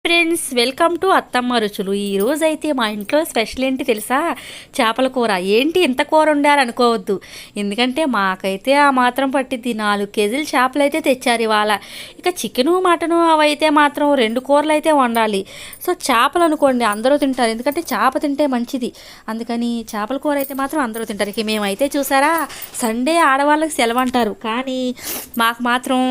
Friends, welcome to అత్తమ్మ రుచులు. ఈరోజైతే మా ఇంట్లో స్పెషల్ ఏంటి తెలుసా? చేపల కూర. ఏంటి ఇంత కూర వండారనుకోవద్దు, ఎందుకంటే మాకైతే ఆ మాత్రం పట్టిద్ది. 4 కేజీలు చేపలు అయితే తెచ్చారు ఇవాళ. ఇక చికెను మటను అవైతే మాత్రం 2 కూరలు అయితే వండాలి. సో చేపలు అనుకోండి అందరూ తింటారు, ఎందుకంటే చేప తింటే మంచిది. అందుకని చేపల కూర అయితే మాత్రం అందరూ తింటారు. ఇక మేమైతే చూసారా, సండే ఆడవాళ్ళకి సెలవు అంటారు, కానీ మాకు మాత్రం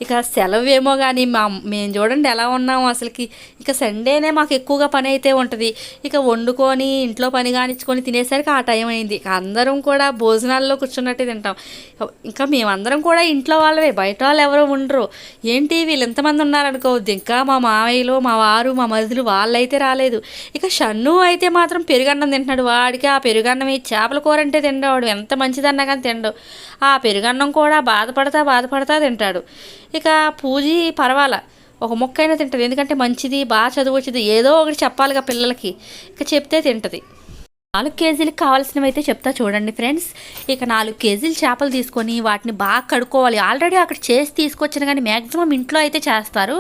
ఇక సెలవు ఏమో కానీ మేము చూడండి ఎలా ఉన్నాము అసలుకి. ఇక సండేనే మాకు ఎక్కువగా పని అయితే ఉంటుంది. ఇక వండుకొని ఇంట్లో పని కానిచ్చుకొని తినేసరికి ఆ టైం అయింది. ఇక అందరం కూడా భోజనాల్లో కూర్చున్నట్టే తింటాం. ఇంకా మేమందరం కూడా ఇంట్లో వాళ్ళవే, బయట వాళ్ళు ఎవరో ఉండరు. ఏంటి వీళ్ళు ఎంతమంది ఉన్నారనుకోవద్దు. ఇంకా మా మామయ్యలు, మా వారు, మా మరుదులు వాళ్ళైతే రాలేదు. ఇక షన్ను అయితే మాత్రం పెరుగన్నం తింటున్నాడు. వాడికి ఆ పెరుగన్నం ఈ చేపల కూర అంటే తిండవాడు, ఎంత మంచిదన్నా కానీ తిండు. ఆ పెరుగన్నం కూడా బాధపడతా తింటాడు. ఇక పూజీ పర్వాలా, ఒక ముక్కైనా తింటుంది, ఎందుకంటే మంచిది, బాగా చదువు వచ్చింది, ఏదో ఒకటి చెప్పాలిగా పిల్లలకి. ఇక చెప్తే తింటుంది. 4 కేజీలకు కావాల్సినవి అయితే చెప్తా చూడండి ఫ్రెండ్స్. ఇక 4 కేజీలు చేపలు తీసుకొని వాటిని బాగా కడుక్కోవాలి. ఆల్రెడీ అక్కడ చేసి తీసుకొచ్చిన, కానీ మ్యాక్సిమం ఇంట్లో అయితే చేస్తారు.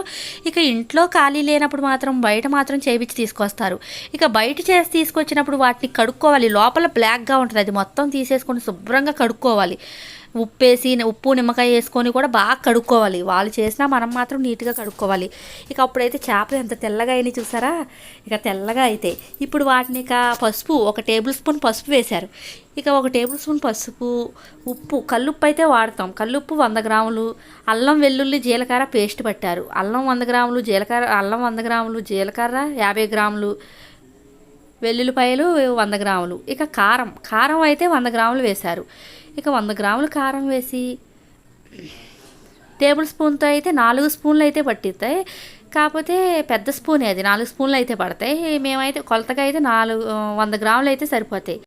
ఇక ఇంట్లో ఖాళీ లేనప్పుడు మాత్రం బయట మాత్రం చేయించి తీసుకొస్తారు. ఇక బయట చేసి తీసుకొచ్చినప్పుడు వాటిని కడుక్కోవాలి. లోపల బ్లాక్గా ఉంటుంది, అది మొత్తం తీసేసుకొని శుభ్రంగా కడుక్కోవాలి. ఉప్పు నిమ్మకాయ వేసుకొని కూడా బాగా కడుక్కోవాలి. వాళ్ళు చేసినా మనం మాత్రం నీట్గా కడుక్కోవాలి. ఇక అప్పుడైతే చేపలు ఎంత తెల్లగా అయినాయి చూసారా. ఇక తెల్లగా అయితే ఇప్పుడు వాటిని ఇక పసుపు, 1 టేబుల్ స్పూన్ పసుపు వేశారు. ఇక 1 టేబుల్ స్పూన్ పసుపు, ఉప్పు, కల్లుప్పు అయితే వాడతాం. కల్లుప్పు 100 గ్రాములు, అల్లం వెల్లుల్లి జీలకర్ర పేస్ట్ పట్టారు. అల్లం 100 గ్రాములు, అల్లం 100 గ్రాములు, జీలకర్ర 50 గ్రాములు, వెల్లుల్లిపాయలు 100 గ్రాములు. ఇక కారం అయితే 100 గ్రాములు వేశారు. ఇక 100 గ్రాములు కారం వేసి, టేబుల్ స్పూన్తో అయితే 4 స్పూన్లు అయితే పట్టిస్తాయి. కాకపోతే పెద్ద స్పూనే, అది 4 స్పూన్లు అయితే పడతాయి. మేమైతే కొలతగా అయితే 100 గ్రాములు అయితే సరిపోతాయి.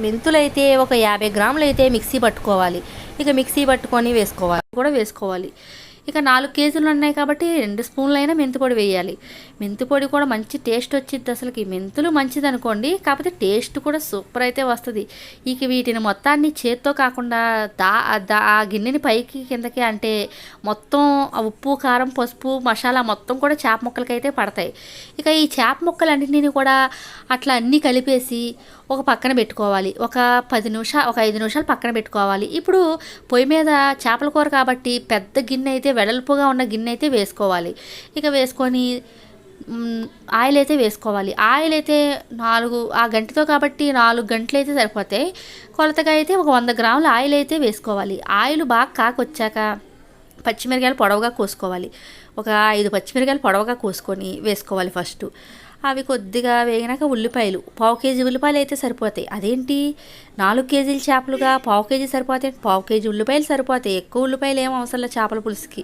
మెంతులు అయితే ఒక 50 గ్రాములు అయితే మిక్సీ పట్టుకోవాలి. ఇక మిక్సీ పట్టుకొని వేసుకోవాలి. ఇక 4 కేజీలు ఉన్నాయి కాబట్టి 2 స్పూన్లైనా మెంతిపొడి వేయాలి. మెంతిపొడి కూడా మంచి టేస్ట్ వచ్చింది. అసలుకి మెంతులు మంచిది అనుకోండి, కాకపోతే టేస్ట్ కూడా సూపర్ అయితే వస్తుంది. ఇక వీటిని మొత్తాన్ని చేత్తో కాకుండా ఆ గిన్నెని పైకి కిందకి అంటే మొత్తం ఉప్పు, కారం, పసుపు, మసాలా మొత్తం కూడా చేప ముక్కలకైతే పడతాయి. ఇక ఈ చేప ముక్కలన్నింటినీ కూడా అట్లా అన్నీ కలిపేసి ఒక పక్కన పెట్టుకోవాలి. ఒక 5 నిమిషాలు పక్కన పెట్టుకోవాలి. ఇప్పుడు పొయ్యి మీద చేపల కూర కాబట్టి పెద్ద గిన్నె అయితే, వెడల్పుగా ఉన్న గిన్నె అయితే వేసుకోవాలి. ఇక వేసుకొని ఆయిల్ అయితే వేసుకోవాలి. ఆయిల్ అయితే ఆ గంటతో కాబట్టి 4 గంటలు అయితే సరిపోతాయి. కొలతగా అయితే ఒక 100 గ్రాముల ఆయిల్ అయితే వేసుకోవాలి. ఆయిల్ బాగా కాకొచ్చాక పచ్చిమిరకాయలు పొడవుగా కోసుకోవాలి. ఒక 5 పచ్చిమిరకాయలు పొడవుగా కోసుకొని వేసుకోవాలి ఫస్ట్. అవి కొద్దిగా వేగినాక ఉల్లిపాయలు, 1/2 కేజీ ఉల్లిపాయలు అయితే సరిపోతాయి. అదేంటి 4 కేజీల చేపలుగా 1/2 కేజీ సరిపోతాయి, 1/2 కేజీ ఉల్లిపాయలు సరిపోతాయి. ఎక్కువ ఉల్లిపాయలు ఏం అవసరం లేదు చేపల పులుసుకి.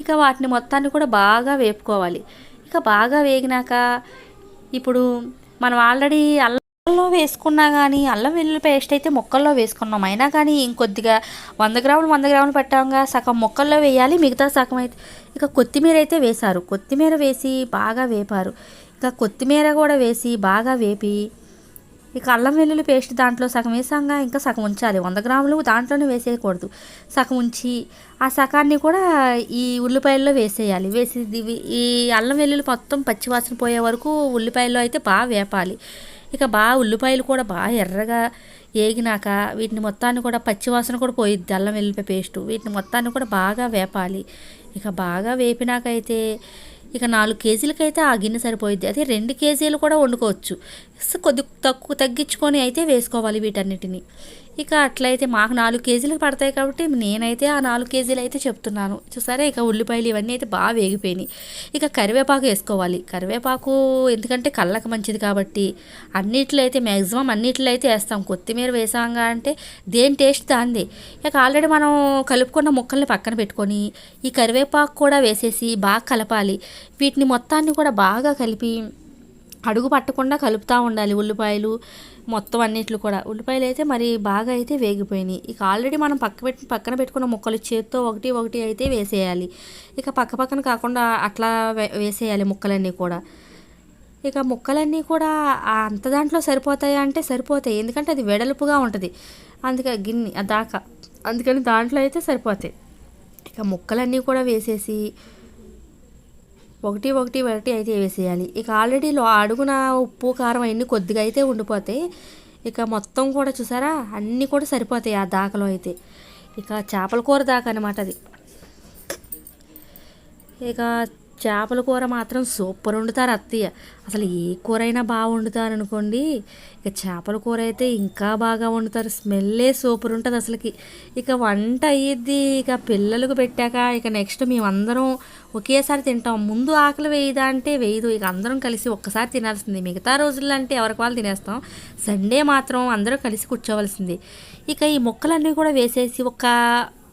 ఇక వాటిని మొత్తాన్ని కూడా బాగా వేపుకోవాలి. ఇక బాగా వేగినాక ఇప్పుడు మనం ఆల్రెడీ అల్లంలో వేసుకున్నా కానీ, అల్లం వెల్లుల్లి పేస్ట్ అయితే ముక్కల్లో వేసుకున్నాం. అయినా కానీ ఇంకొద్దిగా 100 గ్రాములు పెట్టాంగా సగం ముక్కల్లో వేయాలి, మిగతా సగం అయితే. ఇక కొత్తిమీర అయితే వేశారు. కొత్తిమీర వేసి బాగా వేపారు. ఇక కొత్తిమీర కూడా వేసి బాగా వేపి, ఇక అల్లం వెల్లుల్లి పేస్ట్ దాంట్లో సగం వేసాంగా, ఇంకా సగం ఉంచాలి. 100 గ్రాములు దాంట్లోనే వేసేయకూడదు, సగం ఉంచి ఆ సగాన్ని కూడా ఈ ఉల్లిపాయల్లో వేసేయాలి. వేసి ఈ అల్లం వెల్లుల్లి మొత్తం పచ్చివాసన పోయే వరకు ఉల్లిపాయల్లో అయితే బాగా వేపాలి. ఇక బాగా ఉల్లిపాయలు కూడా బాగా ఎర్రగా వేగినాక వీటిని మొత్తాన్ని కూడా పచ్చివాసన కూడా పోయిద్ది అల్లం వెల్లుల్లి పేస్టు. వీటిని మొత్తాన్ని కూడా బాగా వేపాలి. ఇక బాగా వేపినాకైతే ఇక 4 కేజీలకైతే ఆ గిన్నె సరిపోయిద్ది. అదే 2 కేజీలు కూడా వండుకోవచ్చు. కొద్ది తగ్గించుకొని అయితే వేసుకోవాలి వీటన్నిటిని. ఇక అట్లయితే మాకు 4 కేజీలకు పడతాయి కాబట్టి నేనైతే ఆ 4 కేజీలు అయితే చెప్తున్నాను చూసారా. ఇక ఉల్లిపాయలు ఇవన్నీ అయితే బాగా వేగిపోయినాయి. ఇక కరివేపాకు వేసుకోవాలి. కరివేపాకు ఎందుకంటే కళ్ళకు మంచిది కాబట్టి మ్యాక్సిమం అన్నిట్లో అయితే వేస్తాం. కొత్తిమీర వేసాంగా అంటే దేని టేస్ట్ దాందే. ఇక ఆల్రెడీ మనం కలుపుకున్న ముక్కల్ని పక్కన పెట్టుకొని ఈ కరివేపాకు కూడా వేసేసి బాగా కలపాలి. వీటిని మొత్తాన్ని కూడా బాగా కలిపి అడుగు పట్టకుండా కలుపుతూ ఉండాలి. ఉల్లిపాయలు మొత్తం అన్నిట్లు కూడా. ఉల్లిపాయలు అయితే మరి బాగా అయితే వేగిపోయినాయి. ఇక ఆల్రెడీ మనం పక్కన పెట్టుకున్న ముక్కలు చేత్తో ఒకటి అయితే వేసేయాలి. ఇక పక్కన కాకుండా అట్లా వేసేయాలి ముక్కలన్నీ కూడా. ఇక ముక్కలన్నీ కూడా అంత దాంట్లో సరిపోతాయా అంటే సరిపోతాయి, ఎందుకంటే అది వెడల్పుగా ఉంటుంది గిన్నె దాకా, అందుకని దాంట్లో అయితే సరిపోతాయి. ఇక ముక్కలన్నీ కూడా వేసేసి ఒకటి ఒకటి ఒకటి అయితే వేసేయాలి. ఇక ఆల్రెడీ అడుగున ఉప్పు కారం అవన్నీ కొద్దిగా అయితే ఉండిపోతాయి. ఇక మొత్తం కూడా చూసారా అన్నీ కూడా సరిపోతాయి ఆ దాకలో అయితే. ఇక చేపల కూర దాకా అనమాట అది. ఇక చేపల కూర మాత్రం సూపర్ వండుతారు అత్తయ్య. అసలు ఏ కూర అయినా బాగా వండుతారు అనుకోండి, ఇక చేపల కూర అయితే ఇంకా బాగా వండుతారు. స్మెల్లే సూపర్ ఉంటుంది అసలుకి. ఇక వంట అయ్యిద్ది, ఇక పిల్లలకు పెట్టాక ఇక నెక్స్ట్ మేమందరం ఒకేసారి తింటాం. ముందు ఆకలి వేయదా అంటే వేయదు. ఇక అందరం కలిసి ఒక్కసారి తినాల్సింది. మిగతా రోజుల్లో అంటే ఎవరికి వాళ్ళు తినేస్తాం. సండే మాత్రం అందరూ కలిసి కూర్చోవలసింది. ఇక ఈ ముక్కలన్నీ కూడా వేసేసి ఒక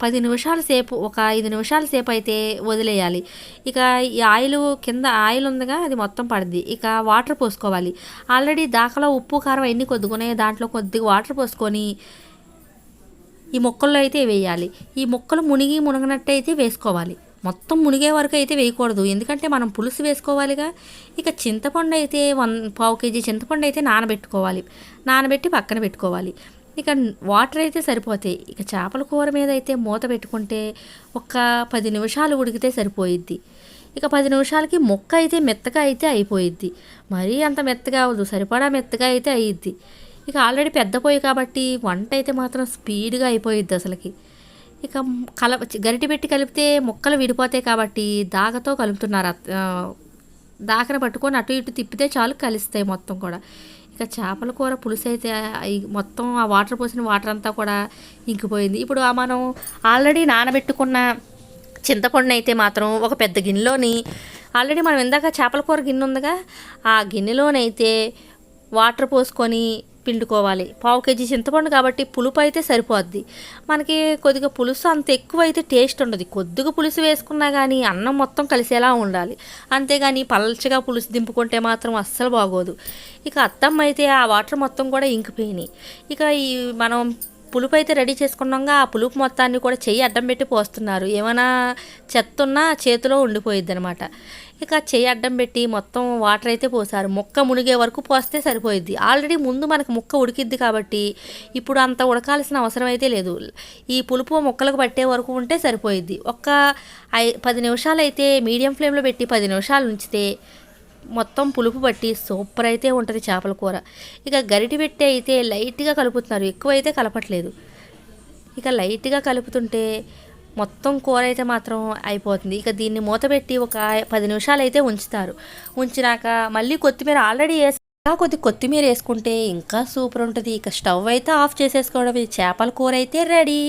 10 నిమిషాల సేపు, ఒక 5 నిమిషాల సేపు అయితే వదిలేయాలి. ఇక ఈ ఆయిల్ కింద ఆయిల్ ఉందిగా అది మొత్తం పడుద్ది. ఇక వాటర్ పోసుకోవాలి. ఆల్రెడీ దాకలో ఉప్పు కారం అన్నీ కొద్దుకునే దాంట్లో కొద్దిగా వాటర్ పోసుకొని ఈ ముక్కల్లో అయితే వేయాలి. ఈ ముక్కలు మునగనట్టు అయితే వేసుకోవాలి. మొత్తం మునిగే వరకు అయితే వేయకూడదు, ఎందుకంటే మనం పులుసు వేసుకోవాలిగా. ఇక చింతపండు అయితే పావు కేజీ చింతపండు అయితే నానబెట్టి పక్కన పెట్టుకోవాలి. ఇక వాటర్ అయితే సరిపోతాయి. ఇక చేపల కూర మీద అయితే మూత పెట్టుకుంటే ఒక 10 నిమిషాలు ఉడికితే సరిపోయిద్ది. ఇక 10 నిమిషాలకి ముక్క అయితే మెత్తగా అయితే అయిపోయిద్ది. మరీ అంత మెత్తగా అవ్వదు, సరిపడా మెత్తగా అయితే అయ్యిద్ది. ఇక ఆల్రెడీ పెద్ద పొయ్యి కాబట్టి వంట అయితే మాత్రం స్పీడ్గా అయిపోయిద్ది అసలుకి. ఇక గరిటె పెట్టి కలిపితే ముక్కలు విడిపోతాయి కాబట్టి దాకతో కలుపుతున్నారు. దాకన పట్టుకొని అటు ఇటు తిప్పితే చాలు కలిస్తాయి మొత్తం కూడా. ఇక చేపల కూర పులుసు అయితే మొత్తం ఆ వాటర్ పోసిన వాటర్ అంతా కూడా ఇంకిపోయింది. ఇప్పుడు మనం ఆల్రెడీ నానబెట్టుకున్న చింతపండు అయితే మాత్రం ఒక పెద్ద గిన్నెలోని, ఆల్రెడీ మనం ఇందాక చేపల కూర గిన్నె ఉందిగా, ఆ గిన్నెలోనైతే వాటర్ పోసుకొని పిండుకోవాలి. పావు కేజీ చింతపండు కాబట్టి పులుపు అయితే సరిపోద్ది. మనకి కొద్దిగా పులుసు అంత ఎక్కువ అయితే టేస్ట్ ఉండదు. కొద్దిగా పులుసు వేసుకున్నా కానీ అన్నం మొత్తం కలిసేలా ఉండాలి. అంతేగాని పల్చగా పులుసు దింపుకుంటే మాత్రం అస్సలు బాగోదు. ఇక అత్తమ్మ అయితే ఆ వాటర్ మొత్తం కూడా ఇంకిపోయినాయి. ఇక ఈ మనం పులుపు అయితే రెడీ చేసుకున్నాగా ఆ పులుపు మొత్తాన్ని కూడా చెయ్యి అడ్డం పెట్టి పోస్తున్నారు. ఏమైనా చెత్త ఉన్నా చేతిలో ఉండిపోయిద్ది అనమాట. ఇక చెయ్యి అడ్డం పెట్టి మొత్తం వాటర్ అయితే పోసారు. ముక్క మునిగే వరకు పోస్తే సరిపోయిద్ది. ఆల్రెడీ ముందు మనకు ముక్క ఉడికిద్ది కాబట్టి ఇప్పుడు అంత ఉడకాల్సిన అవసరం అయితే లేదు. ఈ పులుపు ముక్కలకు పట్టే వరకు ఉంటే సరిపోయిద్ది. 10 నిమిషాలు అయితే మీడియం ఫ్లేమ్లో పెట్టి 10 నిమిషాలు ఉంచితే మొత్తం పులుపు పట్టి సూపర్ అయితే ఉంటుంది చేపల కూర. ఇక గరిటె పెట్టి అయితే లైట్గా కలుపుతున్నారు, ఎక్కువ అయితే కలపట్లేదు. ఇక లైట్గా కలుపుతుంటే మొత్తం కూర అయితే మాత్రం అయిపోతుంది. ఇక దీన్ని మూత పెట్టి ఒక 10 నిమిషాలు అయితే ఉంచుతారు. ఉంచినాక మళ్ళీ కొత్తిమీర ఆల్రెడీ కొత్తిమీర వేసుకుంటే ఇంకా సూపర్ ఉంటుంది. ఇక స్టవ్ అయితే ఆఫ్ చేసేసుకోవడం. చేపల కూర అయితే రెడీ.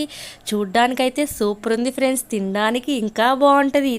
చూడ్డానికైతే సూపర్ ఉంది ఫ్రెండ్స్, తినడానికి ఇంకా బాగుంటుంది.